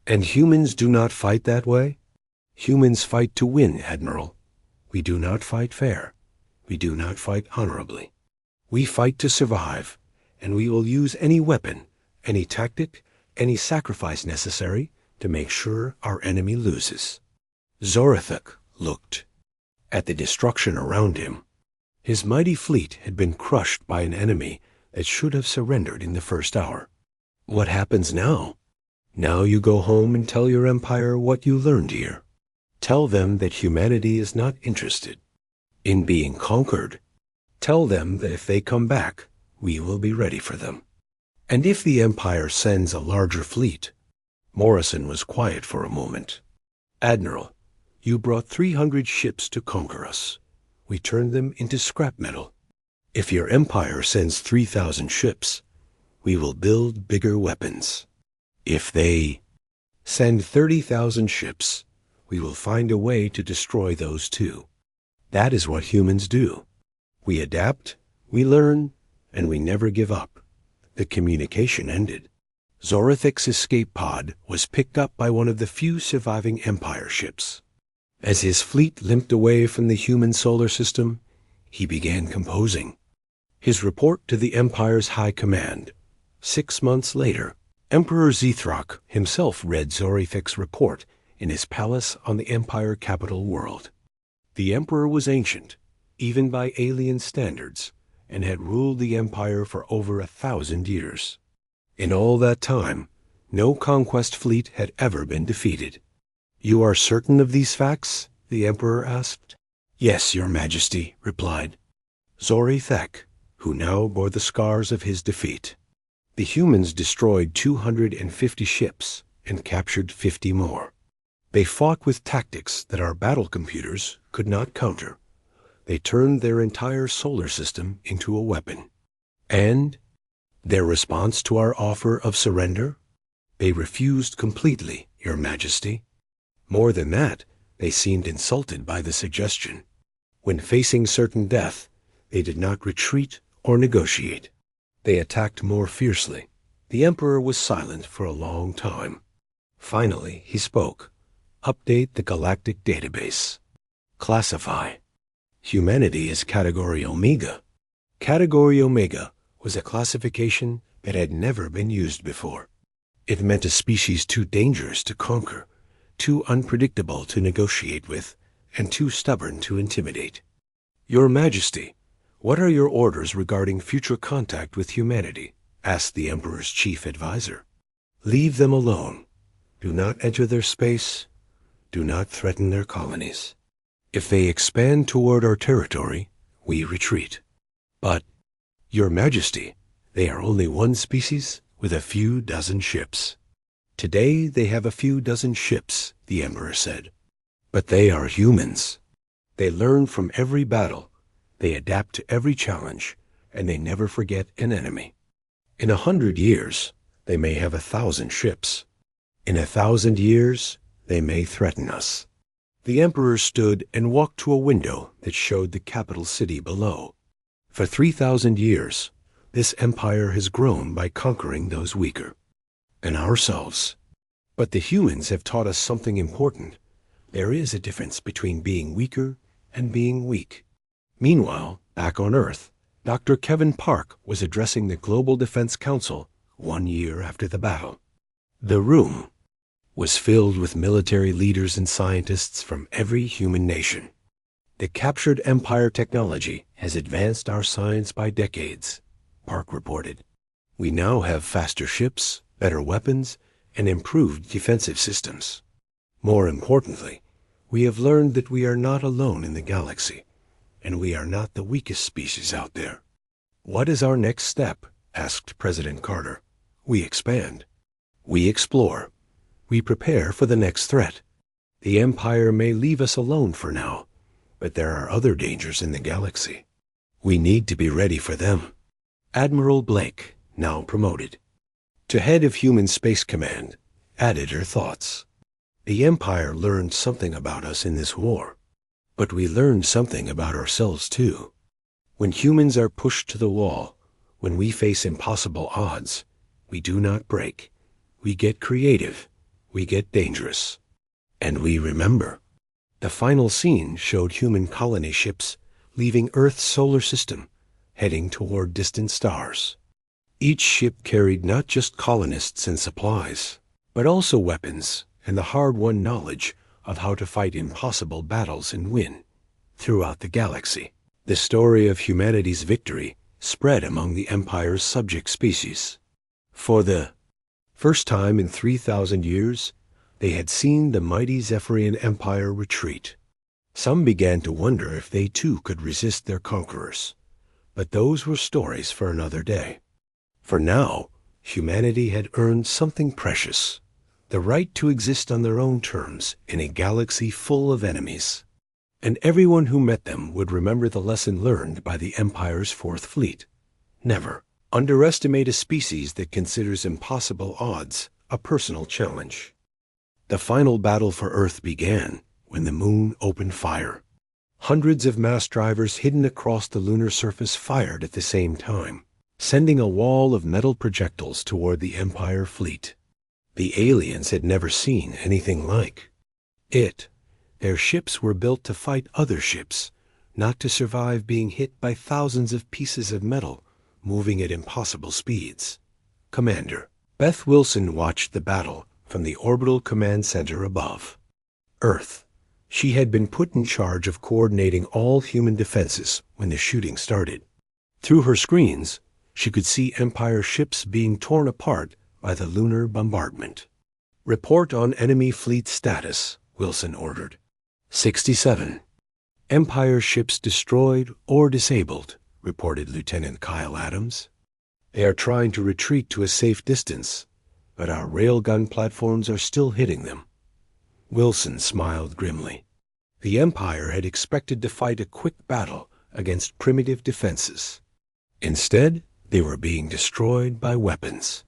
And humans do not fight that way? Humans fight to win, Admiral. We do not fight fair. We do not fight honorably. We fight to survive, and we will use any weapon, any tactic, any sacrifice necessary to make sure our enemy loses. Zorathuk looked at the destruction around him. His mighty fleet had been crushed by an enemy that should have surrendered in the first hour. What happens now? Now you go home and tell your empire what you learned here. Tell them that humanity is not interested in being conquered. Tell them that if they come back, we will be ready for them. And if the empire sends a larger fleet— Morrison was quiet for a moment. Admiral, you brought 300 ships to conquer us. We turned them into scrap metal. If your empire sends 3,000 ships, we will build bigger weapons. If they send 30,000 ships, we will find a way to destroy those too. That is what humans do. We adapt, we learn, and we never give up. The communication ended. Zorathuk's escape pod was picked up by one of the few surviving Empire ships. As his fleet limped away from the human solar system, he began composing his report to the Empire's High Command. 6 months later, Emperor Zethrak himself read Zorathuk's report in his palace on the Empire capital world. The Emperor was ancient, even by alien standards, and had ruled the Empire for over 1,000 years. In all that time, no conquest fleet had ever been defeated. "You are certain of these facts?" the Emperor asked. "Yes, Your Majesty," replied Zorathuk, who now bore the scars of his defeat. The humans destroyed 250 ships and captured 50 more. They fought with tactics that our battle computers could not counter. They turned their entire solar system into a weapon. And their response to our offer of surrender? They refused completely, Your Majesty. More than that, they seemed insulted by the suggestion. When facing certain death, they did not retreat or negotiate. They attacked more fiercely. The Emperor was silent for a long time. Finally, he spoke. "Update the Galactic database. Classify. Humanity is Category Omega." Category Omega was a classification that had never been used before. It meant a species too dangerous to conquer, too unpredictable to negotiate with, and too stubborn to intimidate. "Your Majesty, what are your orders regarding future contact with humanity?" asked the Emperor's chief advisor. "Leave them alone. Do not enter their space. Do not threaten their colonies. If they expand toward our territory, we retreat. But, Your Majesty, they are only one species with a few dozen ships." "Today they have a few dozen ships," the Emperor said. "But they are humans. They learn from every battle. They adapt to every challenge, and they never forget an enemy. In 100 years, they may have 1,000 ships. In 1,000 years, they may threaten us." The Emperor stood and walked to a window that showed the capital city below. For 3,000 years, this empire has grown by conquering those weaker, and ourselves. But the humans have taught us something important. There is a difference between being weaker and being weak. Meanwhile, back on Earth, Dr. Kevin Park was addressing the Global Defense Council 1 year after the battle. The room was filled with military leaders and scientists from every human nation. "The captured Empire technology has advanced our science by decades," Park reported. "We now have faster ships, better weapons, and improved defensive systems. More importantly, we have learned that we are not alone in the galaxy, and we are not the weakest species out there." "What is our next step?" asked President Carter. "We expand. We explore. We prepare for the next threat. The Empire may leave us alone for now, but there are other dangers in the galaxy. We need to be ready for them." Admiral Blake, now promoted to head of Human Space Command, added her thoughts. "The Empire learned something about us in this war, but we learned something about ourselves too. When humans are pushed to the wall, when we face impossible odds, we do not break. We get creative. we get dangerous. And we remember. The final scene showed human colony ships leaving Earth's solar system, heading toward distant stars. Each ship carried not just colonists and supplies, but also weapons and the hard-won knowledge of how to fight impossible battles and win throughout the galaxy. The story of humanity's victory spread among the Empire's subject species. For the first time in 3,000 years, they had seen the mighty Zephyrian Empire retreat. Some began to wonder if they too could resist their conquerors. But those were stories for another day. For now, humanity had earned something precious, the right to exist on their own terms in a galaxy full of enemies. And everyone who met them would remember the lesson learned by the Empire's Fourth Fleet. Never underestimate a species that considers impossible odds a personal challenge. The final battle for Earth began when the moon opened fire. Hundreds of mass drivers hidden across the lunar surface fired at the same time, sending a wall of metal projectiles toward the Empire fleet. The aliens had never seen anything like it. Their ships were built to fight other ships, not to survive being hit by thousands of pieces of metal moving at impossible speeds. Commander Beth Wilson watched the battle from the orbital command center above Earth. She had been put in charge of coordinating all human defenses when the shooting started. Through her screens, she could see Empire ships being torn apart by the lunar bombardment. "Report on enemy fleet status," Wilson ordered. 67. "Empire ships destroyed or disabled," reported Lieutenant Kyle Adams. "They are trying to retreat to a safe distance, but our railgun platforms are still hitting them." Wilson smiled grimly. The Empire had expected to fight a quick battle against primitive defenses. Instead, they were being destroyed by weapons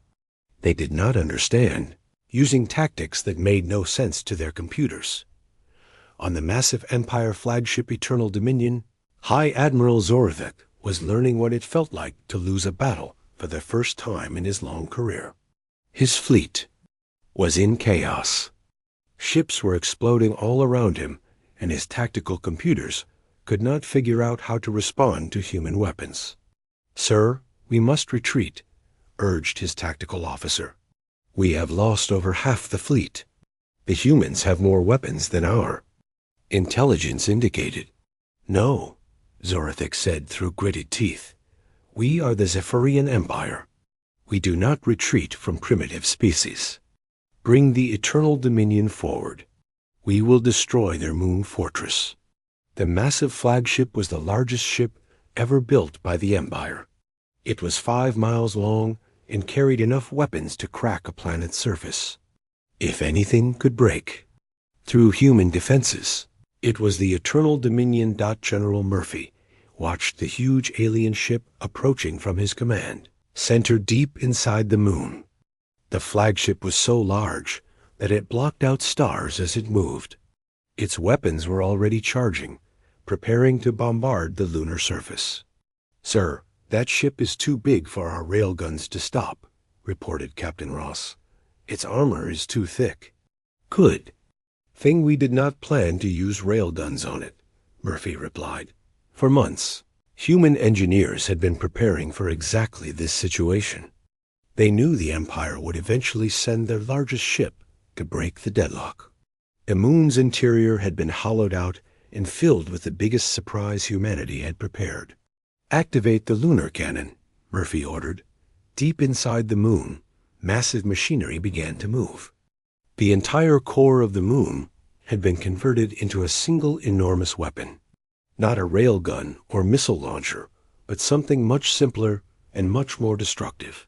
they did not understand, using tactics that made no sense to their computers. On the massive Empire flagship Eternal Dominion, High Admiral Zorovec was learning what it felt like to lose a battle for the first time in his long career. His fleet was in chaos. Ships were exploding all around him, and his tactical computers could not figure out how to respond to human weapons. "Sir, we must retreat," urged his tactical officer. "We have lost over half the fleet. The humans have more weapons than our intelligence indicated." "No," Zorovec said through gritted teeth. "We are the Zephyrian Empire. We do not retreat from primitive species. Bring the Eternal Dominion forward. We will destroy their moon fortress." The massive flagship was the largest ship ever built by the Empire. It was 5 miles long and carried enough weapons to crack a planet's surface, if anything could break through human defenses. It was the Eternal Dominion. General Murphy watched the huge alien ship approaching from his command, centered deep inside the moon. The flagship was so large that it blocked out stars as it moved. Its weapons were already charging, preparing to bombard the lunar surface. "Sir, that ship is too big for our railguns to stop," reported Captain Ross. "Its armor is too thick." "Good thing we did not plan to use railguns on it," Murphy replied. For months, human engineers had been preparing for exactly this situation. They knew the Empire would eventually send their largest ship to break the deadlock. The moon's interior had been hollowed out and filled with the biggest surprise humanity had prepared. "Activate the lunar cannon," Murphy ordered. Deep inside the moon, massive machinery began to move. The entire core of the moon had been converted into a single enormous weapon. Not a railgun or missile launcher, but something much simpler and much more destructive.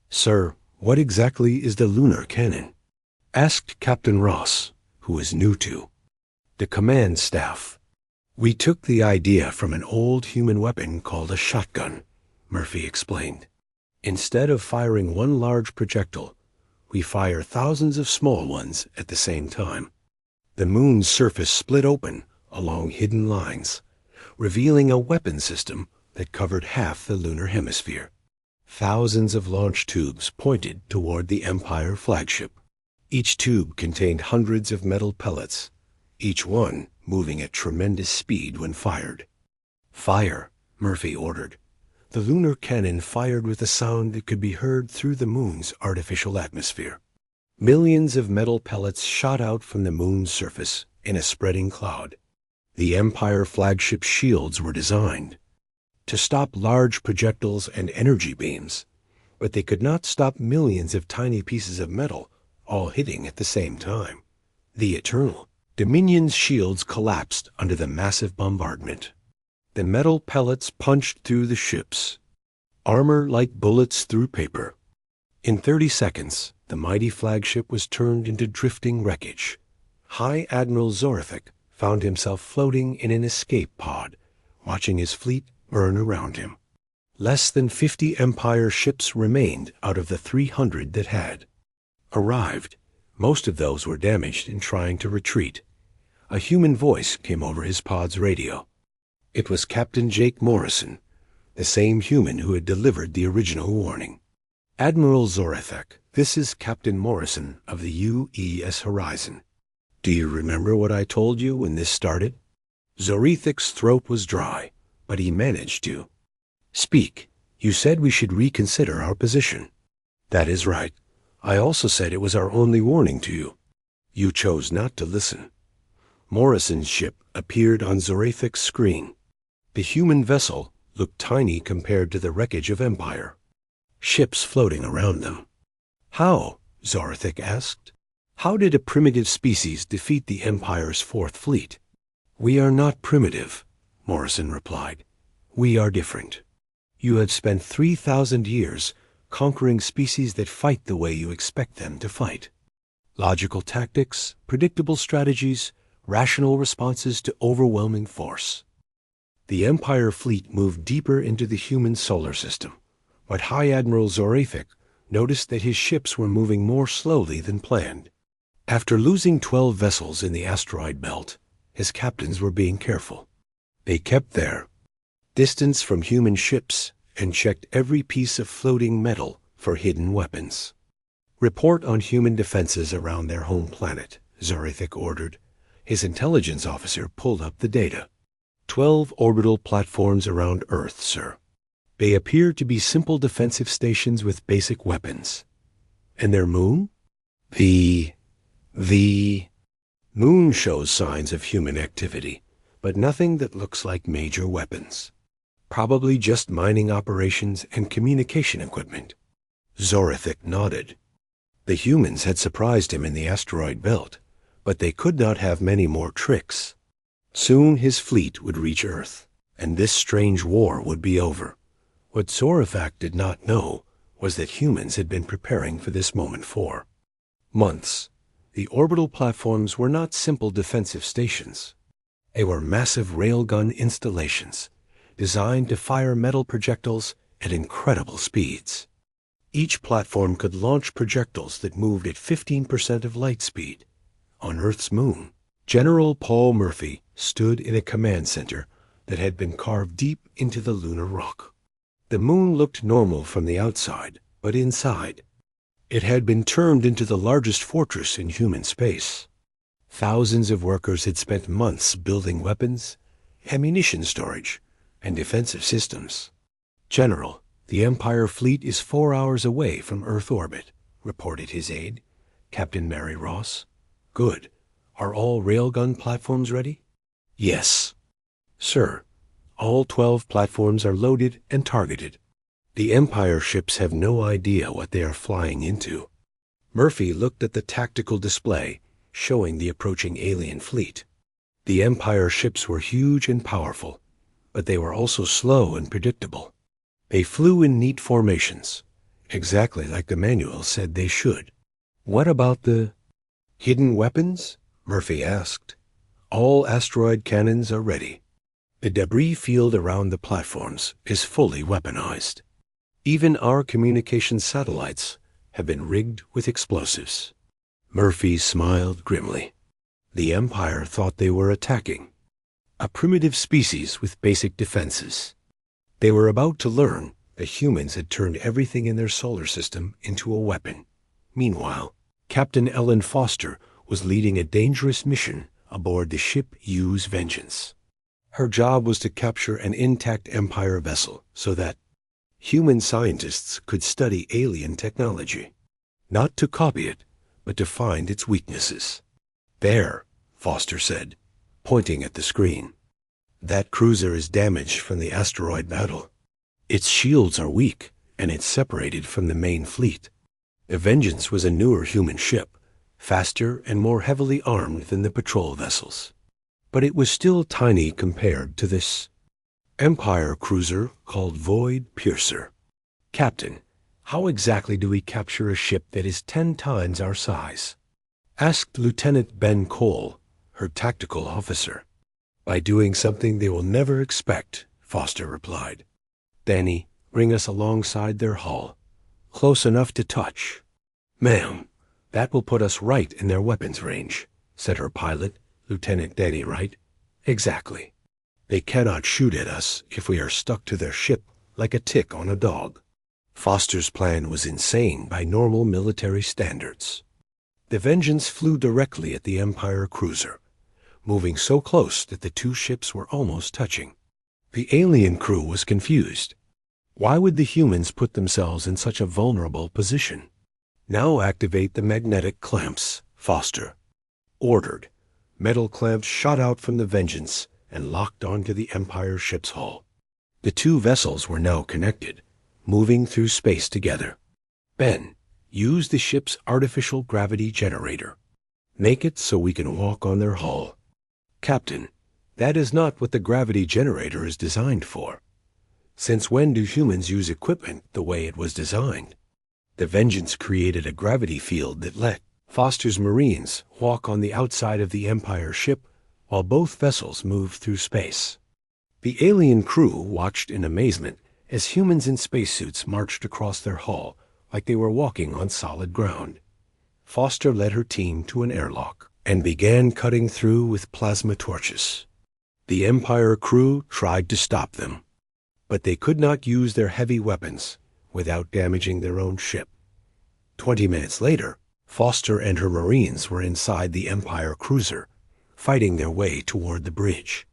"Sir, what exactly is the lunar cannon?" asked Captain Ross, who was new to the command staff. "We took the idea from an old human weapon called a shotgun," Murphy explained. "Instead of firing one large projectile, we fire thousands of small ones at the same time." The moon's surface split open along hidden lines, revealing a weapon system that covered half the lunar hemisphere. Thousands of launch tubes pointed toward the Empire flagship. Each tube contained hundreds of metal pellets, each one moving at tremendous speed when fired. "Fire," Murphy ordered. The lunar cannon fired with a sound that could be heard through the moon's artificial atmosphere. Millions of metal pellets shot out from the moon's surface in a spreading cloud. The Empire flagship shields were designed to stop large projectiles and energy beams, but they could not stop millions of tiny pieces of metal all hitting at the same time. The Eternal Dominion's shields collapsed under the massive bombardment. The metal pellets punched through the ships, armor like bullets through paper. In 30 seconds, the mighty flagship was turned into drifting wreckage. High Admiral Zorathik found himself floating in an escape pod, watching his fleet burn around him. Less than 50 Empire ships remained out of the 300 that had arrived. Most of those were damaged in trying to retreat. A human voice came over his pod's radio. It was Captain Jake Morrison, the same human who had delivered the original warning. "Admiral Zorathek, this is Captain Morrison of the UES Horizon. Do you remember what I told you when this started?" Zorathik's throat was dry, but he managed to speak. "You said we should reconsider our position." "That is right. I also said it was our only warning to you. You chose not to listen." Morrison's ship appeared on Zorathik's screen. The human vessel looked tiny compared to the wreckage of Empire. Ships floating around them. "How?" Zorathik asked. "How did a primitive species defeat the Empire's Fourth Fleet?" "We are not primitive," Morrison replied. "We are different. You have spent 3,000 years conquering species that fight the way you expect them to fight. Logical tactics, predictable strategies, rational responses to overwhelming force. The Empire fleet moved deeper into the human solar system, but High Admiral Zorathik noticed that his ships were moving more slowly than planned. After losing 12 vessels in the asteroid belt, his captains were being careful. They kept their distance from human ships and checked every piece of floating metal for hidden weapons. "Report on human defenses around their home planet," Zorathik ordered. His intelligence officer pulled up the data. 12 orbital platforms around Earth, sir. They appear to be simple defensive stations with basic weapons. And their moon? The moon shows signs of human activity, but nothing that looks like major weapons. Probably just mining operations and communication equipment. Zorathik nodded. The humans had surprised him in the asteroid belt, but they could not have many more tricks. Soon his fleet would reach Earth, and this strange war would be over. What Zorathik did not know was that humans had been preparing for this moment for months. The orbital platforms were not simple defensive stations. They were massive railgun installations, designed to fire metal projectiles at incredible speeds. Each platform could launch projectiles that moved at 15% of light speed. On Earth's moon, General Paul Murphy stood in a command center that had been carved deep into the lunar rock. The moon looked normal from the outside, but inside, it had been turned into the largest fortress in human space. Thousands of workers had spent months building weapons, ammunition storage, and defensive systems. "General, the Empire fleet is 4 hours away from Earth orbit," reported his aide, Captain Mary Ross. "Good. Are all railgun platforms ready?" "Yes, sir. All 12 platforms are loaded and targeted. The Empire ships have no idea what they are flying into." Murphy looked at the tactical display showing the approaching alien fleet. The Empire ships were huge and powerful, but they were also slow and predictable. They flew in neat formations, exactly like the manual said they should. "What about the hidden weapons?" Murphy asked. "All asteroid cannons are ready. The debris field around the platforms is fully weaponized. Even our communication satellites have been rigged with explosives." Murphy smiled grimly. The Empire thought they were attacking a primitive species with basic defenses. They were about to learn that humans had turned everything in their solar system into a weapon. Meanwhile, Captain Ellen Foster was leading a dangerous mission aboard the ship U's Vengeance. Her job was to capture an intact Empire vessel so that human scientists could study alien technology. Not to copy it, but to find its weaknesses. "There," Foster said, pointing at the screen. "That cruiser is damaged from the asteroid battle. Its shields are weak, and it's separated from the main fleet." The Vengeance was a newer human ship, faster and more heavily armed than the patrol vessels. But it was still tiny compared to this Empire cruiser called Void Piercer. "Captain, how exactly do we capture a ship that is 10 times our size?" asked Lieutenant Ben Cole, her tactical officer. "By doing something they will never expect," Foster replied. "Danny, bring us alongside their hull, close enough to touch." "Ma'am, that will put us right in their weapons range," said her pilot, Lieutenant Danny Wright. "Exactly. They cannot shoot at us if we are stuck to their ship like a tick on a dog." Foster's plan was insane by normal military standards. The Vengeance flew directly at the Empire cruiser, moving so close that the two ships were almost touching. The alien crew was confused. Why would the humans put themselves in such a vulnerable position? "Now activate the magnetic clamps," Foster ordered. Metal clamps shot out from the Vengeance and locked onto the Empire ship's hull. The two vessels were now connected, moving through space together. "Ben, use the ship's artificial gravity generator. Make it so we can walk on their hull." "Captain, that is not what the gravity generator is designed for. Since when do humans use equipment the way it was designed?" The Vengeance created a gravity field that let Foster's Marines walk on the outside of the Empire ship while both vessels moved through space. The alien crew watched in amazement as humans in spacesuits marched across their hull like they were walking on solid ground. Foster led her team to an airlock and began cutting through with plasma torches. The Empire crew tried to stop them, but they could not use their heavy weapons without damaging their own ship. 20 minutes later, Foster and her Marines were inside the Empire cruiser, fighting their way toward the bridge.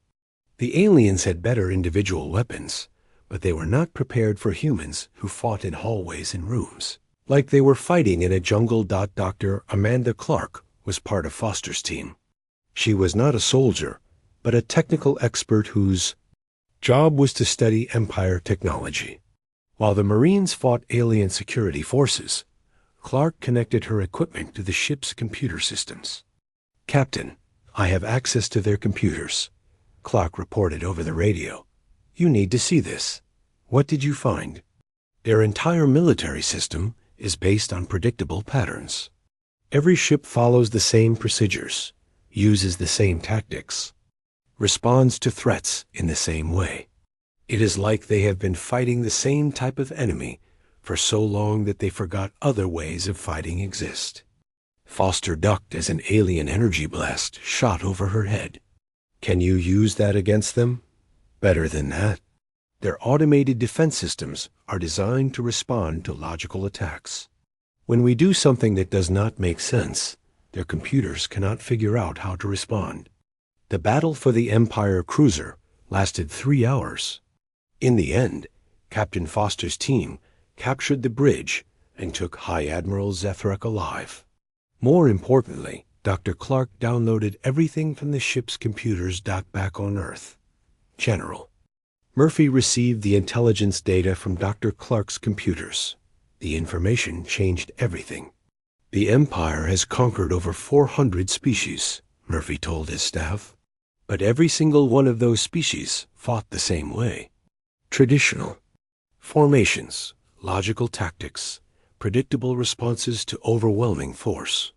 The aliens had better individual weapons, but they were not prepared for humans who fought in hallways and rooms, like they were fighting in a jungle. Dr. Amanda Clark was part of Foster's team. She was not a soldier, but a technical expert whose job was to study Empire technology. While the Marines fought alien security forces, Clark connected her equipment to the ship's computer systems. "Captain, I have access to their computers," Clark reported over the radio. "You need to see this." "What did you find?" "Their entire military system is based on predictable patterns. Every ship follows the same procedures, uses the same tactics, responds to threats in the same way. It is like they have been fighting the same type of enemy for so long that they forgot other ways of fighting exist." Foster ducked as an alien energy blast shot over her head. "Can you use that against them?" "Better than that. Their automated defense systems are designed to respond to logical attacks. When we do something that does not make sense, their computers cannot figure out how to respond." The battle for the Empire cruiser lasted 3 hours. In the end, Captain Foster's team captured the bridge and took High Admiral Zethrak alive. More importantly, Dr. Clark downloaded everything from the ship's computers back on Earth. General Murphy received the intelligence data from Dr. Clark's computers. The information changed everything. "The Empire has conquered over 400 species," Murphy told his staff. "But every single one of those species fought the same way. Traditional formations, logical tactics, predictable responses to overwhelming force."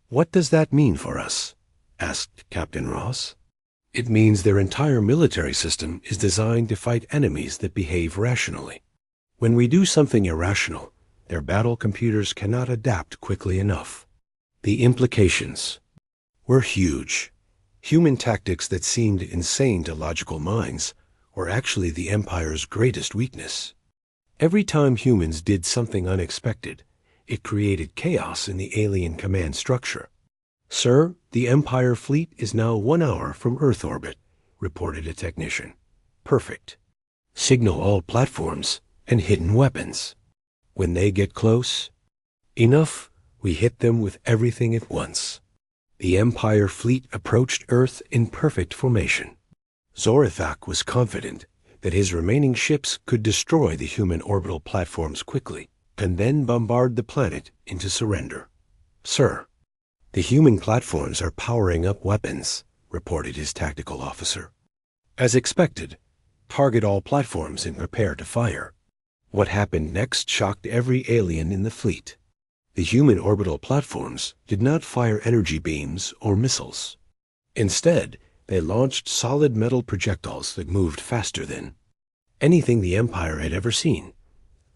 "What does that mean for us?" asked Captain Ross. "It means their entire military system is designed to fight enemies that behave rationally. When we do something irrational, their battle computers cannot adapt quickly enough." The implications were huge. Human tactics that seemed insane to logical minds were actually the Empire's greatest weakness. Every time humans did something unexpected, It created chaos in the alien command structure. "Sir, the Empire fleet is now 1 hour from Earth orbit," reported a technician. "Perfect. Signal all platforms and hidden weapons. When they get close, enough, we hit them with everything at once." The Empire fleet approached Earth in perfect formation. Zorithak was confident that his remaining ships could destroy the human orbital platforms quickly and then bombard the planet into surrender. "Sir, the human platforms are powering up weapons," reported his tactical officer. "As expected, target all platforms and prepare to fire." What happened next shocked every alien in the fleet. The human orbital platforms did not fire energy beams or missiles. Instead, they launched solid metal projectiles that moved faster than anything the Empire had ever seen.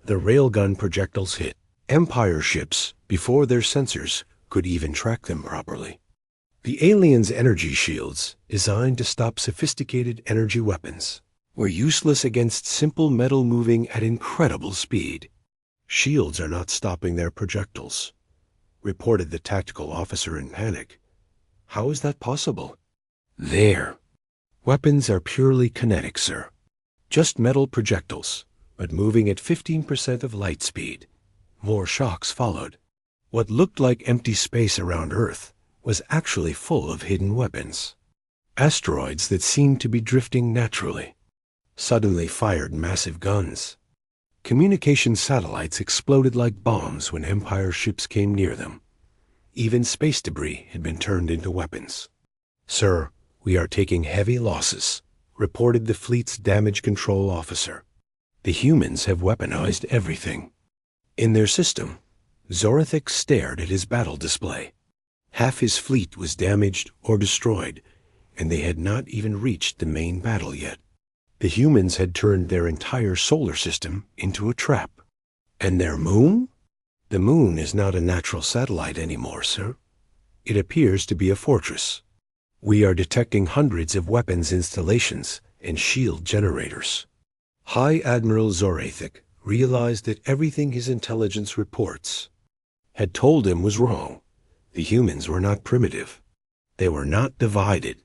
The railgun projectiles hit Empire ships before their sensors could even track them properly. The aliens' energy shields, designed to stop sophisticated energy weapons, were useless against simple metal moving at incredible speed. "Shields are not stopping their projectiles," reported the tactical officer in panic. "How is that possible?" "Their weapons are purely kinetic, sir. Just metal projectiles, but moving at 15% of light speed." More shocks followed. What looked like empty space around Earth was actually full of hidden weapons. Asteroids that seemed to be drifting naturally suddenly fired massive guns. Communication satellites exploded like bombs when Empire ships came near them. Even space debris had been turned into weapons. "Sir, we are taking heavy losses," reported the fleet's damage control officer. "The humans have weaponized everything." In their system, Zorithik stared at his battle display. Half his fleet was damaged or destroyed, and they had not even reached the main battle yet. The humans had turned their entire solar system into a trap. "And their moon?" "The moon is not a natural satellite anymore, sir. It appears to be a fortress. We are detecting hundreds of weapons installations and shield generators." High Admiral Zorithik realized that everything his intelligence reports had told him was wrong. The humans were not primitive. They were not divided.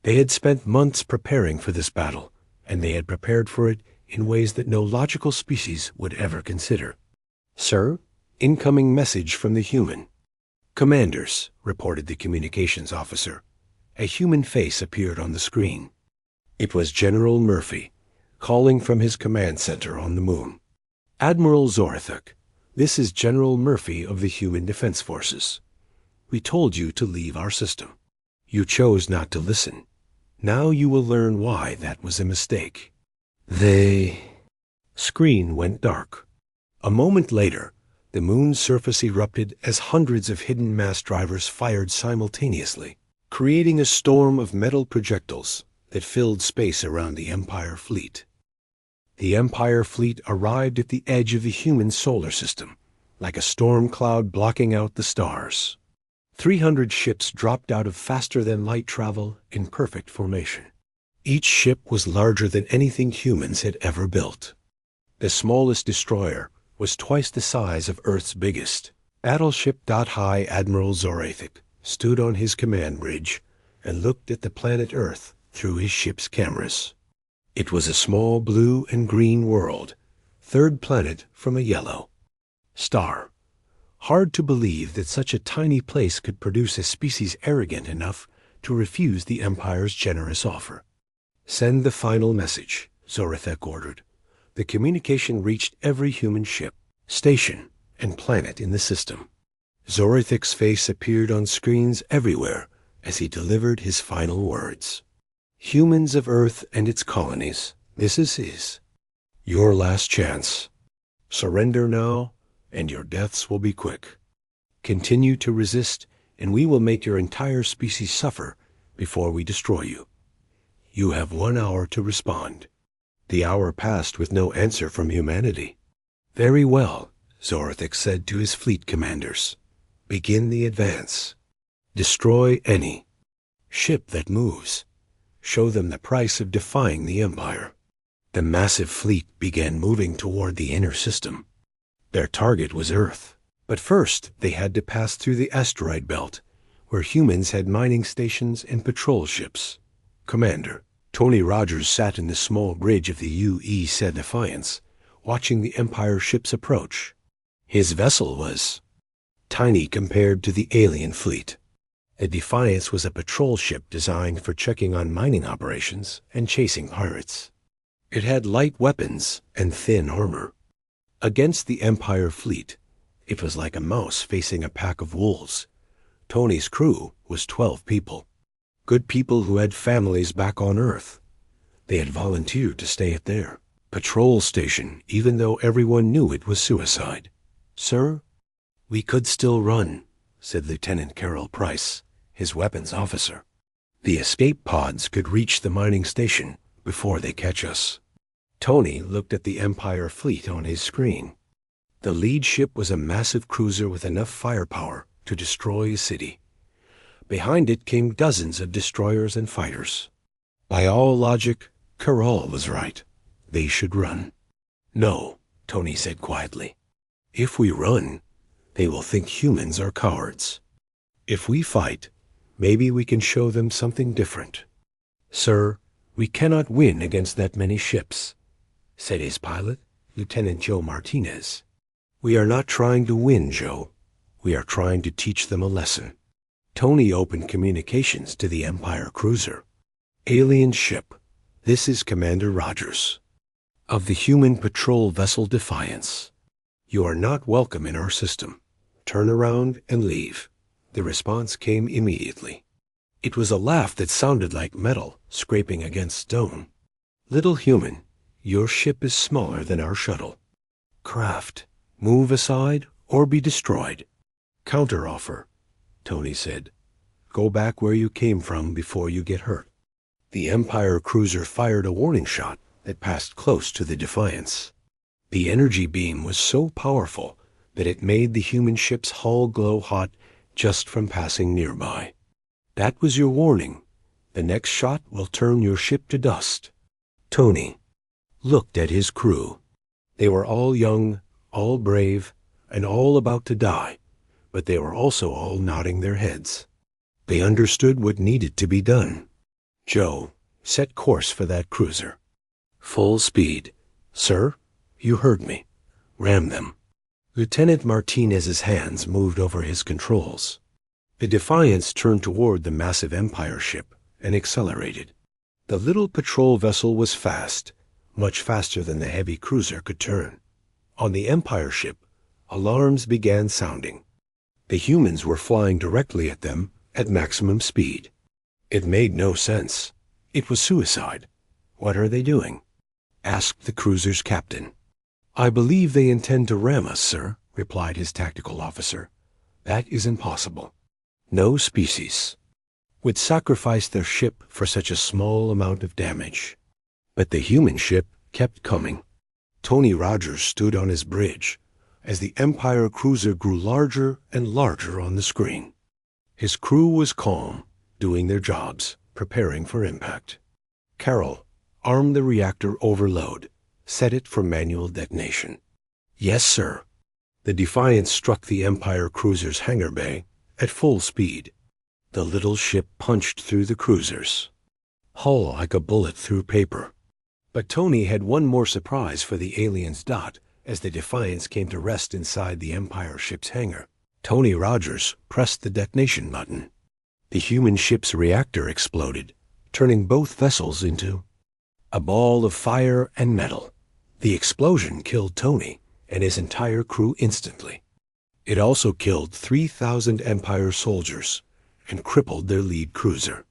They had spent months preparing for this battle, and they had prepared for it in ways that no logical species would ever consider. "Sir, incoming message from the human." "Commanders," reported the communications officer. A human face appeared on the screen. It was General Murphy, calling from his command center on the moon. "Admiral Zorithik, this is General Murphy of the Human Defense Forces. We told you to leave our system. You chose not to listen. Now you will learn why that was a mistake." Screen went dark. A moment later, the moon's surface erupted as hundreds of hidden mass drivers fired simultaneously, creating a storm of metal projectiles that filled space around the Empire fleet. The Empire fleet arrived at the edge of the human solar system, like a storm cloud blocking out the stars. 300 ships dropped out of faster-than-light travel in perfect formation. Each ship was larger than anything humans had ever built. The smallest destroyer was twice the size of Earth's biggest. Battleship High Admiral Zorithik stood on his command bridge and looked at the planet Earth through his ship's cameras. It was a small blue and green world, third planet from a yellow star. Hard to believe that such a tiny place could produce a species arrogant enough to refuse the Empire's generous offer. "Send the final message," Zorithik ordered. The communication reached every human ship, station, and planet in the system. Zorithik's face appeared on screens everywhere as he delivered his final words. "Humans of Earth and its colonies, this is your last chance. Surrender now, and your deaths will be quick. Continue to resist, and we will make your entire species suffer before we destroy you. You have 1 hour to respond." The hour passed with no answer from humanity. "Very well," Zorithik said to his fleet commanders. "Begin the advance. Destroy any ship that moves. Show them the price of defying the Empire." The massive fleet began moving toward the inner system. Their target was Earth. But first, they had to pass through the asteroid belt, where humans had mining stations and patrol ships. Commander, Tony Rogers sat in the small bridge of the UE-7 Defiance, watching the Empire ships approach. His vessel was tiny compared to the alien fleet. The Defiance was a patrol ship designed for checking on mining operations and chasing pirates. It had light weapons and thin armor. Against the Empire fleet, it was like a mouse facing a pack of wolves. Tony's crew was 12 people. Good people who had families back on Earth. They had volunteered to stay at their patrol station, even though everyone knew it was suicide. "Sir, we could still run," said Lieutenant Carroll Price, his weapons officer. "The escape pods could reach the mining station before they catch us." Tony looked at the Empire fleet on his screen. The lead ship was a massive cruiser with enough firepower to destroy a city. Behind it came dozens of destroyers and fighters. By all logic, Carroll was right. They should run. "No," Tony said quietly. "If we run, they will think humans are cowards. If we fight, maybe we can show them something different." "Sir, we cannot win against that many ships," said his pilot, Lieutenant Joe Martinez. "We are not trying to win, Joe. We are trying to teach them a lesson." Tony opened communications to the Empire cruiser. "Alien ship, this is Commander Rogers of the human patrol vessel Defiance. You are not welcome in our system. Turn around and leave." The response came immediately. It was a laugh that sounded like metal scraping against stone. "Little human, your ship is smaller than our shuttle. Craft, move aside or be destroyed." "Counteroffer," Tony said. "Go back where you came from before you get hurt." The Empire cruiser fired a warning shot that passed close to the Defiance. The energy beam was so powerful that it made the human ship's hull glow hot just from passing nearby. "That was your warning. The next shot will turn your ship to dust." Tony looked at his crew. They were all young, all brave, and all about to die, but they were also all nodding their heads. They understood what needed to be done. "Joe, set course for that cruiser. Full speed. Sir, you heard me. Ram them." Lieutenant Martinez's hands moved over his controls. The Defiance turned toward the massive Empire ship and accelerated. The little patrol vessel was fast, much faster than the heavy cruiser could turn. On the Empire ship, alarms began sounding. The humans were flying directly at them at maximum speed. It made no sense. It was suicide. "What are they doing?" asked the cruiser's captain. "I believe they intend to ram us, sir," replied his tactical officer. "That is impossible. No species would sacrifice their ship for such a small amount of damage." But the human ship kept coming. Tony Rogers stood on his bridge as the Empire cruiser grew larger and larger on the screen. His crew was calm, doing their jobs, preparing for impact. Carroll armed the reactor overload, set it for manual detonation. "Yes, sir." The Defiance struck the Empire cruiser's hangar bay at full speed. The little ship punched through the cruiser's hull like a bullet through paper. But Tony had one more surprise for the aliens' dot as the Defiance came to rest inside the Empire ship's hangar. Tony Rogers pressed the detonation button. The human ship's reactor exploded, turning both vessels into a ball of fire and metal. The explosion killed Tony and his entire crew instantly. It also killed 3,000 Empire soldiers and crippled their lead cruiser.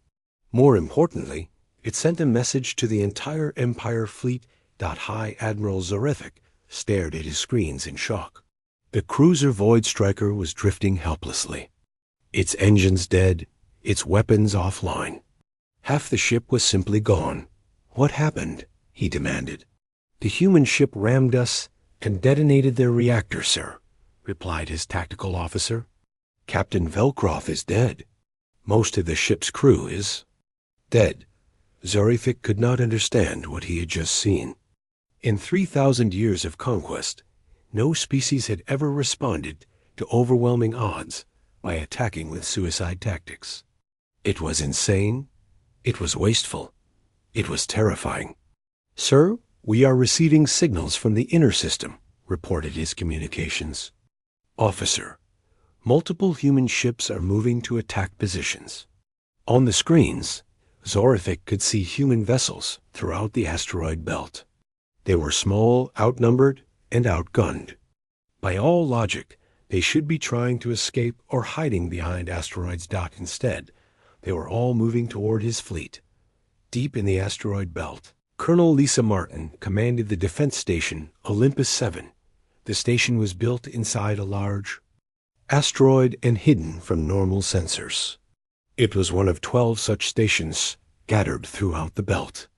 More importantly, it sent a message to the entire Empire fleet. High Admiral Zorefik stared at his screens in shock. The cruiser Void Striker was drifting helplessly. Its engines dead, its weapons offline. Half the ship was simply gone. "What happened?" he demanded. "The human ship rammed us and detonated their reactor, sir," replied his tactical officer. "Captain Velcroft is dead. Most of the ship's crew is dead." Zorefik could not understand what he had just seen. In 3,000 years of conquest, no species had ever responded to overwhelming odds by attacking with suicide tactics. It was insane. It was wasteful. It was terrifying. "Sir, we are receiving signals from the inner system," reported his communications. "Officer, multiple human ships are moving to attack positions." On the screens, Zorithic could see human vessels throughout the asteroid belt. They were small, outnumbered, and outgunned. By all logic, they should be trying to escape or hiding behind asteroids. Instead, they were all moving toward his fleet. Deep in the asteroid belt, Colonel Lisa Martin commanded the defense station Olympus 7. The station was built inside a large asteroid and hidden from normal sensors. It was one of 12 such stations scattered throughout the belt.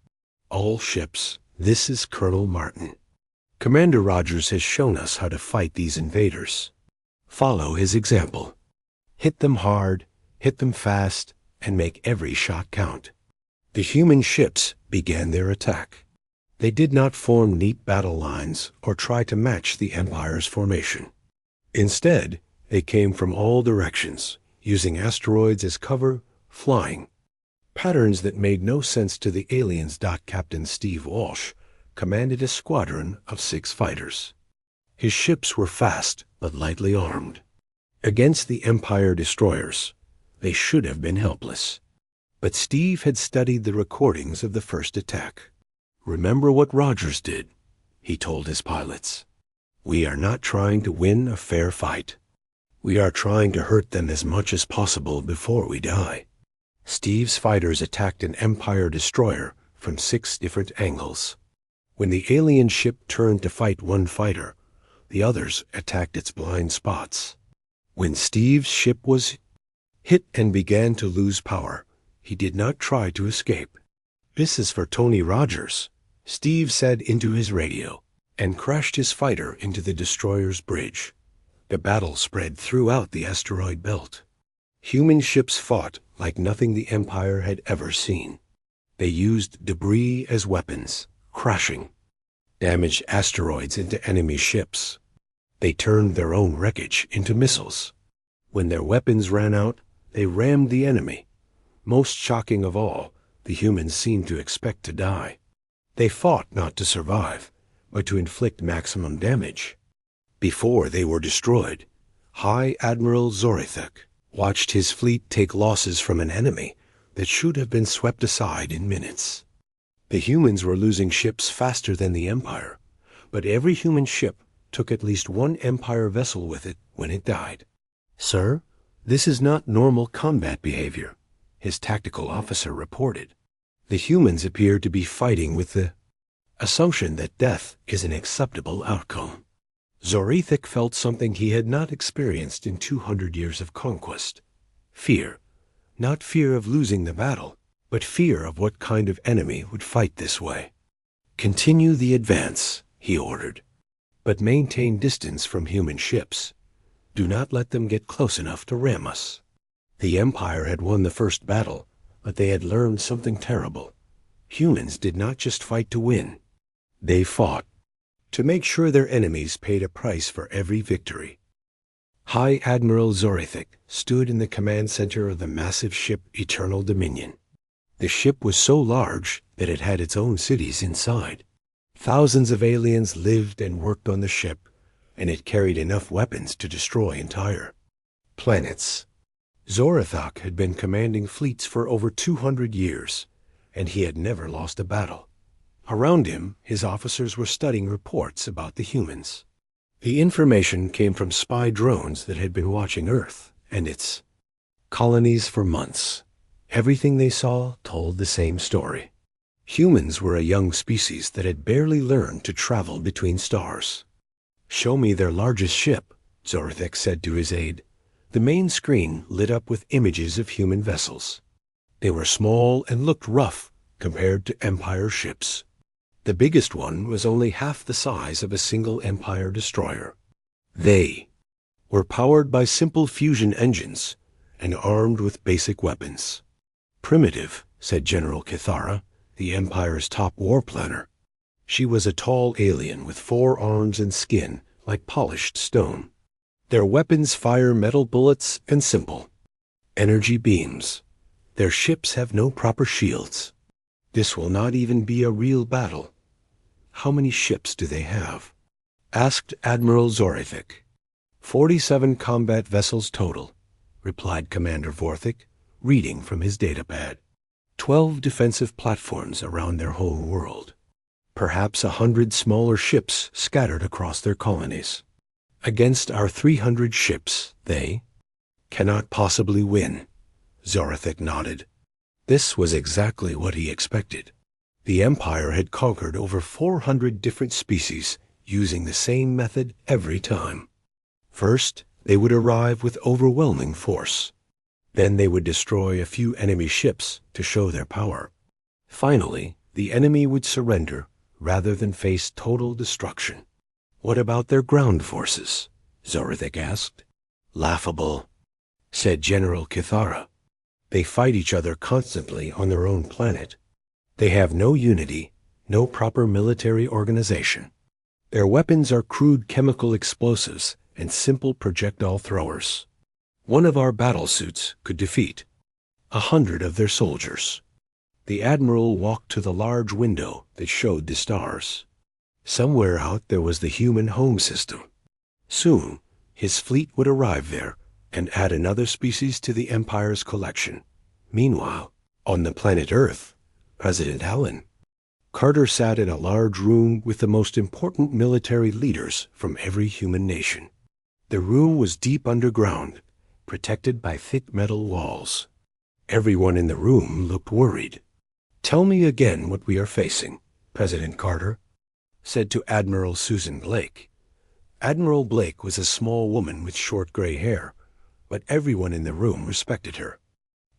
"All ships, this is Colonel Martin. Commander Rogers has shown us how to fight these invaders. Follow his example. Hit them hard, hit them fast, and make every shot count." The human ships began their attack. They did not form neat battle lines or try to match the Empire's formation. Instead, they came from all directions, using asteroids as cover, flying. Patterns that made no sense to the aliens. Captain Steve Walsh commanded a squadron of 6 fighters. His ships were fast but lightly armed. Against the Empire destroyers, they should have been helpless. But Steve had studied the recordings of the first attack. "Remember what Rogers did," he told his pilots. "We are not trying to win a fair fight. We are trying to hurt them as much as possible before we die." Steve's fighters attacked an Empire destroyer from 6 different angles. When the alien ship turned to fight one fighter, the others attacked its blind spots. When Steve's ship was hit and began to lose power, he did not try to escape. "This is for Tony Rogers," Steve said into his radio, and crashed his fighter into the destroyer's bridge. The battle spread throughout the asteroid belt. Human ships fought like nothing the Empire had ever seen. They used debris as weapons, crashing, damaged asteroids into enemy ships. They turned their own wreckage into missiles. When their weapons ran out, they rammed the enemy. Most shocking of all, the humans seemed to expect to die. They fought not to survive, but to inflict maximum damage. Before they were destroyed, High Admiral Zorithic watched his fleet take losses from an enemy that should have been swept aside in minutes. The humans were losing ships faster than the Empire, but every human ship took at least one Empire vessel with it when it died. "Sir, this is not normal combat behavior," his tactical officer reported. "The humans appear to be fighting with the assumption that death is an acceptable outcome." Zorithic felt something he had not experienced in 200 years of conquest. Fear. Not fear of losing the battle, but fear of what kind of enemy would fight this way. "Continue the advance," he ordered, "but maintain distance from human ships. Do not let them get close enough to ram us." The Empire had won the first battle, but they had learned something terrible. Humans did not just fight to win. They fought to make sure their enemies paid a price for every victory. High Admiral Zorithic stood in the command center of the massive ship Eternal Dominion. The ship was so large that it had its own cities inside. Thousands of aliens lived and worked on the ship, and it carried enough weapons to destroy entire planets. Zorithic had been commanding fleets for over 200 years, and he had never lost a battle. Around him, his officers were studying reports about the humans. The information came from spy drones that had been watching Earth and its colonies for months. Everything they saw told the same story. Humans were a young species that had barely learned to travel between stars. "Show me their largest ship," Zorithic said to his aide. The main screen lit up with images of human vessels. They were small and looked rough compared to Empire ships. The biggest one was only half the size of a single Empire destroyer. They were powered by simple fusion engines and armed with basic weapons. "Primitive," said General Kithara, the Empire's top war planner. She was a tall alien with 4 arms and skin like polished stone. Their weapons fire metal bullets and simple energy beams. Their ships have no proper shields. This will not even be a real battle. How many ships do they have? Asked Admiral Zorithik. 47 combat vessels total, replied Commander Vorthik, reading from his datapad. 12 defensive platforms around their whole world. Perhaps 100 smaller ships scattered across their colonies. Against our 300 ships, they cannot possibly win. Zorithik nodded. This was exactly what he expected. The Empire had conquered over 400 different species using the same method every time. First, they would arrive with overwhelming force. Then they would destroy a few enemy ships to show their power. Finally, the enemy would surrender rather than face total destruction. What about their ground forces? Zorithik asked. Laughable, said General Kithara. They fight each other constantly on their own planet. They have no unity, no proper military organization. Their weapons are crude chemical explosives and simple projectile throwers. One of our battle suits could defeat 100 of their soldiers. The Admiral walked to the large window that showed the stars. Somewhere out there was the human home system. Soon, his fleet would arrive there and add another species to the Empire's collection. Meanwhile, on the planet Earth, President Helen. Carter sat in a large room with the most important military leaders from every human nation. The room was deep underground, protected by thick metal walls. Everyone in the room looked worried. Tell me again what we are facing, President Carter said to Admiral Susan Blake. Admiral Blake was a small woman with short gray hair, but everyone in the room respected her.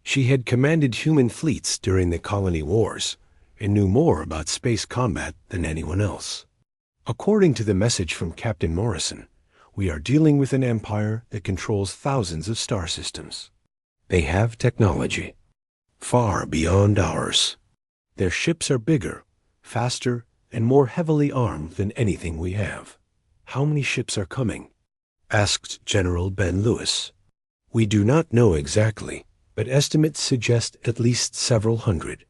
She had commanded human fleets during the colony wars and knew more about space combat than anyone else. According to the message from Captain Morrison, we are dealing with an empire that controls thousands of star systems. They have technology far beyond ours. Their ships are bigger, faster, and more heavily armed than anything we have. How many ships are coming? Asked General Ben Lewis. We do not know exactly, but estimates suggest at least several hundred.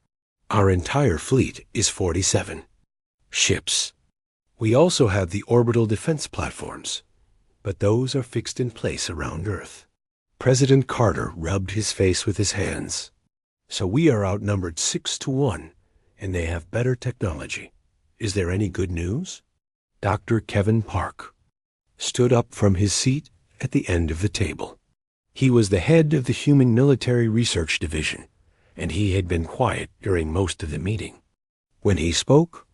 Our entire fleet is 47 ships. We also have the orbital defense platforms, but those are fixed in place around Earth. President Carter rubbed his face with his hands. So we are outnumbered 6-1, and they have better technology. Is there any good news? Dr. Kevin Park stood up from his seat at the end of the table. He was the head of the Human Military Research Division, and he had been quiet during most of the meeting. When he spoke,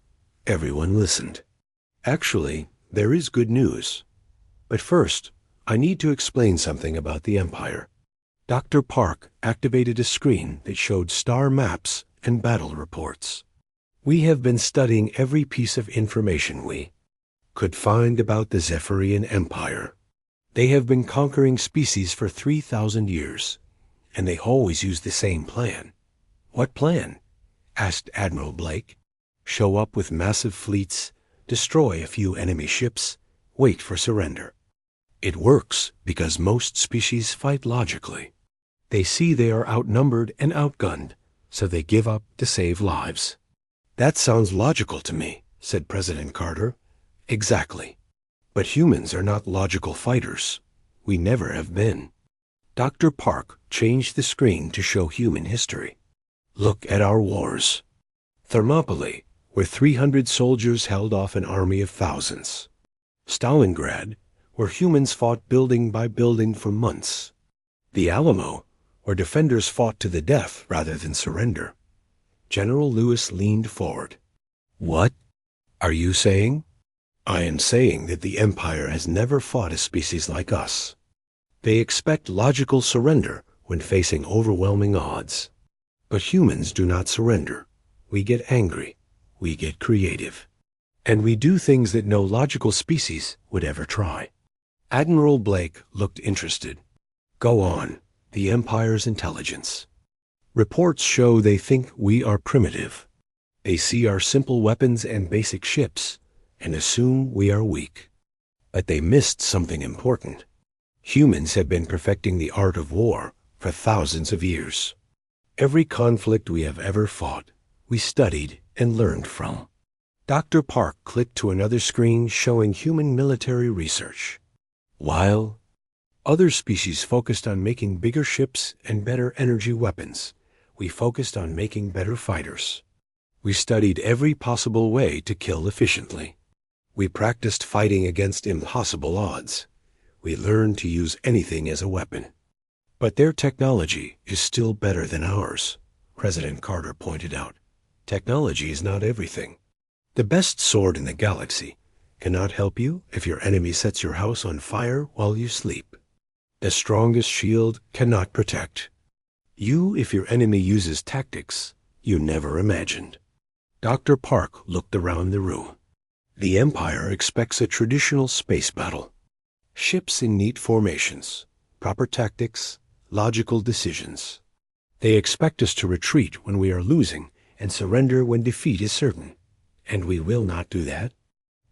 everyone listened. Actually, there is good news. But first, I need to explain something about the Empire. Dr. Park activated a screen that showed star maps and battle reports. We have been studying every piece of information we could find about the Zephyrian Empire. They have been conquering species for 3,000 years, and they always use the same plan. What plan? Asked Admiral Blake. Show up with massive fleets, destroy a few enemy ships, wait for surrender. It works because most species fight logically. They see they are outnumbered and outgunned, so they give up to save lives. That sounds logical to me, said President Carter. Exactly. But humans are not logical fighters. We never have been. Dr. Park changed the screen to show human history. Look at our wars. Thermopylae, where 300 soldiers held off an army of thousands. Stalingrad, where humans fought building by building for months. The Alamo, where defenders fought to the death rather than surrender. General Lewis leaned forward. What are you saying? I am saying that the Empire has never fought a species like us. They expect logical surrender when facing overwhelming odds. But humans do not surrender. We get angry. We get creative. And we do things that no logical species would ever try. Admiral Blake looked interested. Go on. The Empire's intelligence. Reports show they think we are primitive. They see our simple weapons and basic ships and assume we are weak. But they missed something important. Humans have been perfecting the art of war for thousands of years. Every conflict we have ever fought, we studied and learned from. Dr. Park clicked to another screen showing human military research. While other species focused on making bigger ships and better energy weapons, we focused on making better fighters. We studied every possible way to kill efficiently. We practiced fighting against impossible odds. We learned to use anything as a weapon. But their technology is still better than ours, President Carter pointed out. Technology is not everything. The best sword in the galaxy cannot help you if your enemy sets your house on fire while you sleep. The strongest shield cannot protect you if your enemy uses tactics you never imagined. Dr. Park looked around the room. The Empire expects a traditional space battle. Ships in neat formations, proper tactics, logical decisions. They expect us to retreat when we are losing and surrender when defeat is certain. And we will not do that,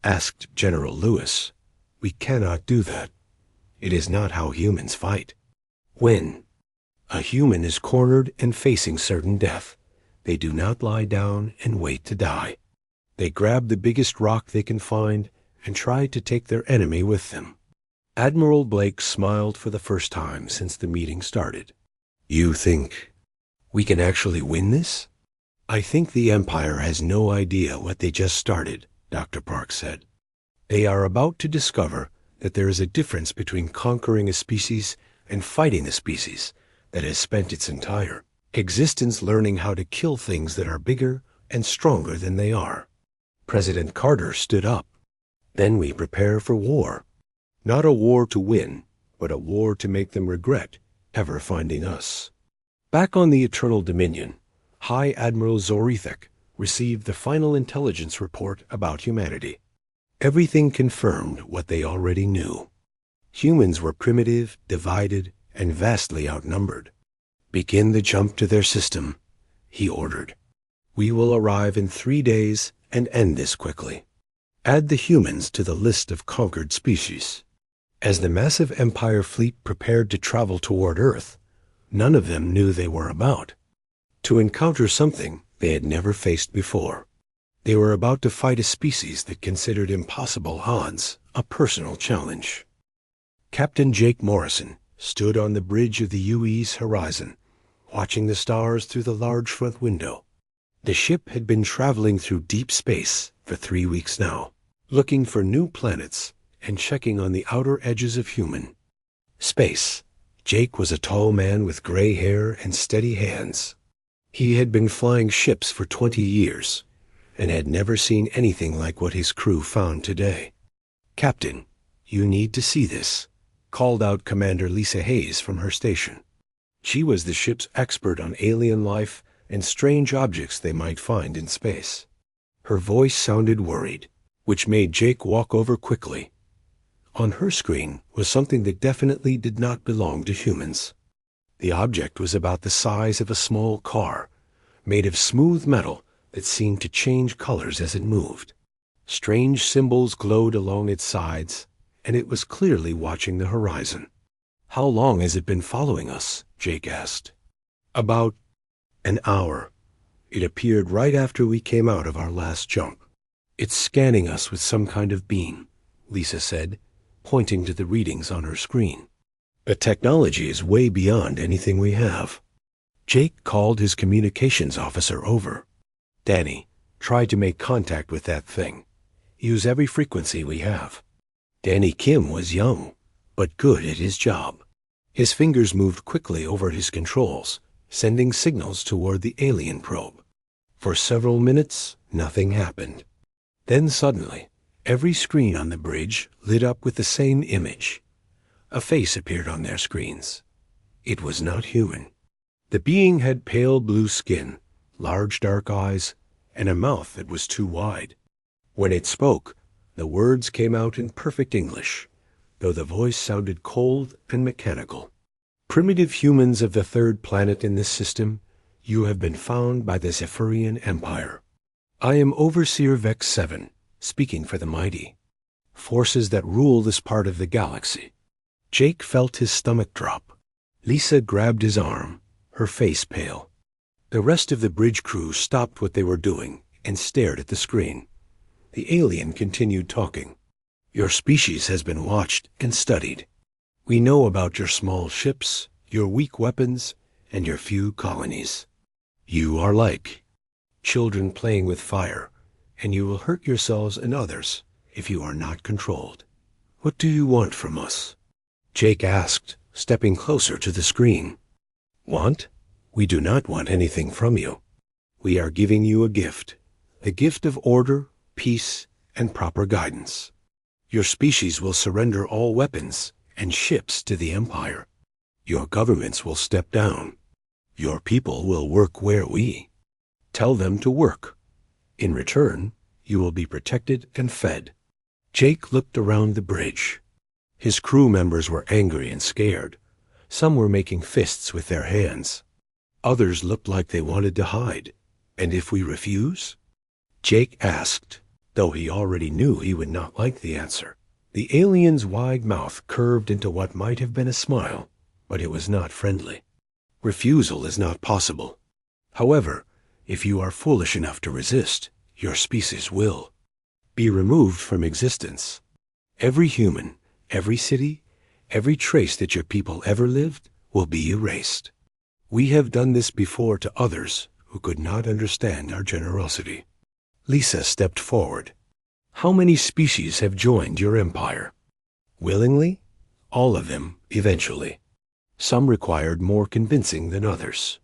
asked General Lewis. We cannot do that. It is not how humans fight. When a human is cornered and facing certain death, they do not lie down and wait to die. They grab the biggest rock they can find and try to take their enemy with them. Admiral Blake smiled for the first time since the meeting started. You think we can actually win this? I think the Empire has no idea what they just started, Dr. Park said. They are about to discover that there is a difference between conquering a species and fighting a species that has spent its entire existence learning how to kill things that are bigger and stronger than they are. President Carter stood up. Then we prepare for war. Not a war to win, but a war to make them regret ever finding us. Back on the Eternal Dominion, High Admiral Zorethek received the final intelligence report about humanity. Everything confirmed what they already knew. Humans were primitive, divided, and vastly outnumbered. Begin the jump to their system, he ordered. We will arrive in 3 days and end this quickly. Add the humans to the list of conquered species. As the massive Empire fleet prepared to travel toward Earth, none of them knew they were about to encounter something they had never faced before. They were about to fight a species that considered impossible odds a personal challenge. Captain Jake Morrison stood on the bridge of the UE's horizon, watching the stars through the large front window. The ship had been traveling through deep space for 3 weeks now, looking for new planets and checking on the outer edges of human space. Jake was a tall man with gray hair and steady hands. He had been flying ships for 20 years and had never seen anything like what his crew found today. Captain, you need to see this, called out Commander Lisa Hayes from her station. She was the ship's expert on alien life and strange objects they might find in space. Her voice sounded worried, which made Jake walk over quickly. On her screen was something that definitely did not belong to humans. The object was about the size of a small car, made of smooth metal that seemed to change colors as it moved. Strange symbols glowed along its sides, and it was clearly watching the horizon. How long has it been following us? Jake asked. About an hour. It appeared right after we came out of our last jump. It's scanning us with some kind of beam, Lisa said, pointing to the readings on her screen. The technology is way beyond anything we have. Jake called his communications officer over. Danny, try to make contact with that thing. Use every frequency we have. Danny Kim was young, but good at his job. His fingers moved quickly over his controls, sending signals toward the alien probe. For several minutes, nothing happened. Then suddenly, every screen on the bridge lit up with the same image. A face appeared on their screens. It was not human. The being had pale blue skin, large dark eyes, and a mouth that was too wide. When it spoke, the words came out in perfect English, though the voice sounded cold and mechanical. Primitive humans of the third planet in this system, you have been found by the Zephyrian Empire. I am Overseer Vex 7, speaking for the mighty forces that rule this part of the galaxy. Jake felt his stomach drop. Lisa grabbed his arm, her face pale. The rest of the bridge crew stopped what they were doing and stared at the screen. The alien continued talking. Your species has been watched and studied. We know about your small ships, your weak weapons, and your few colonies. You are like children playing with fire, and you will hurt yourselves and others if you are not controlled. What do you want from us? Jake asked, stepping closer to the screen. Want? We do not want anything from you. We are giving you a gift of order, peace, and proper guidance. Your species will surrender all weapons and ships to the Empire. Your governments will step down. Your people will work where we tell them to work. In return, you will be protected and fed. Jake looked around the bridge. His crew members were angry and scared. Some were making fists with their hands. Others looked like they wanted to hide. And if we refuse? Jake asked, though he already knew he would not like the answer. The alien's wide mouth curved into what might have been a smile, but it was not friendly. Refusal is not possible. However, if you are foolish enough to resist, your species will be removed from existence. Every human, every city, every trace that your people ever lived will be erased. We have done this before to others who could not understand our generosity. Lisa stepped forward. How many species have joined your empire? Willingly? All of them, eventually. Some required more convincing than others.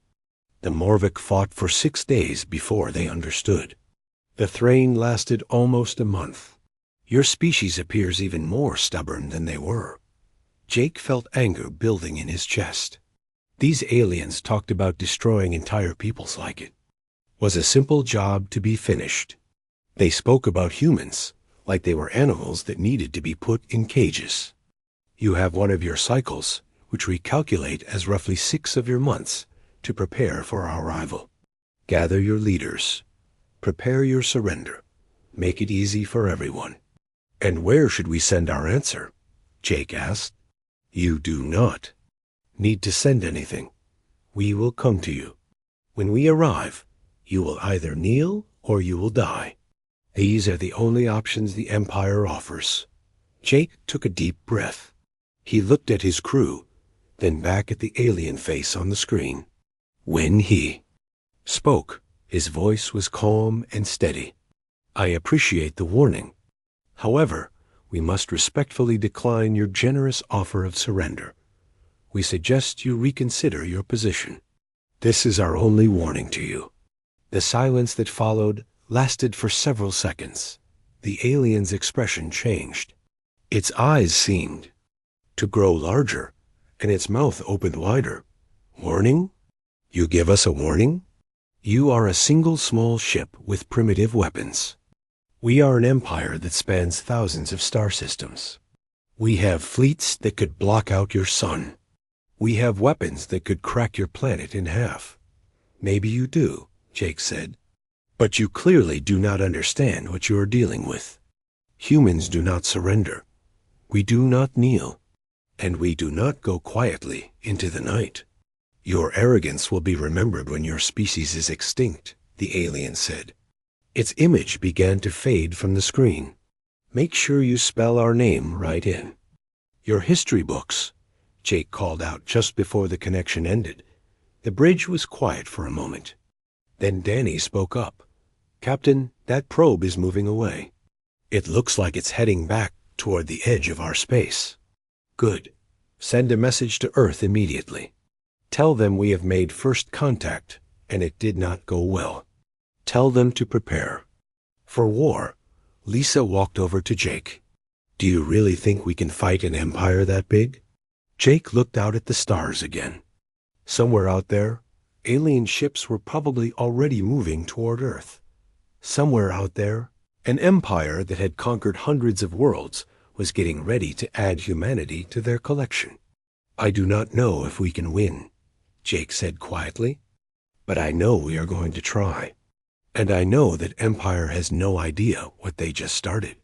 The Morvic fought for 6 days before they understood. The Thrain lasted almost a month. Your species appears even more stubborn than they were. Jake felt anger building in his chest. These aliens talked about destroying entire peoples like it was a simple job to be finished. They spoke about humans like they were animals that needed to be put in cages. You have one of your cycles, which we calculate as roughly 6 of your months, to prepare for our arrival. Gather your leaders. Prepare your surrender. Make it easy for everyone. And where should we send our answer? Jake asked. You do not need to send anything. We will come to you. When we arrive, you will either kneel or you will die. These are the only options the Empire offers. Jake took a deep breath. He looked at his crew, then back at the alien face on the screen. When he spoke, his voice was calm and steady. I appreciate the warning. However, we must respectfully decline your generous offer of surrender. We suggest you reconsider your position. This is our only warning to you. The silence that followed lasted for several seconds. The alien's expression changed. Its eyes seemed to grow larger, and its mouth opened wider. Warning? You give us a warning? You are a single small ship with primitive weapons. We are an empire that spans thousands of star systems. We have fleets that could block out your sun. We have weapons that could crack your planet in half. Maybe you do, Jake said. But you clearly do not understand what you are dealing with. Humans do not surrender. We do not kneel. And we do not go quietly into the night. Your arrogance will be remembered when your species is extinct, the alien said. Its image began to fade from the screen. Make sure you spell our name right in your history books, Jake called out just before the connection ended. The bridge was quiet for a moment. Then Danny spoke up. Captain, that probe is moving away. It looks like it's heading back toward the edge of our space. Good. Send a message to Earth immediately. Tell them we have made first contact, and it did not go well. Tell them to prepare for war. Lisa walked over to Jake. Do you really think we can fight an empire that big? Jake looked out at the stars again. Somewhere out there, alien ships were probably already moving toward Earth. Somewhere out there, an empire that had conquered hundreds of worlds was getting ready to add humanity to their collection. I do not know if we can win, Jake said quietly, but I know we are going to try. And I know that Empire has no idea what they just started.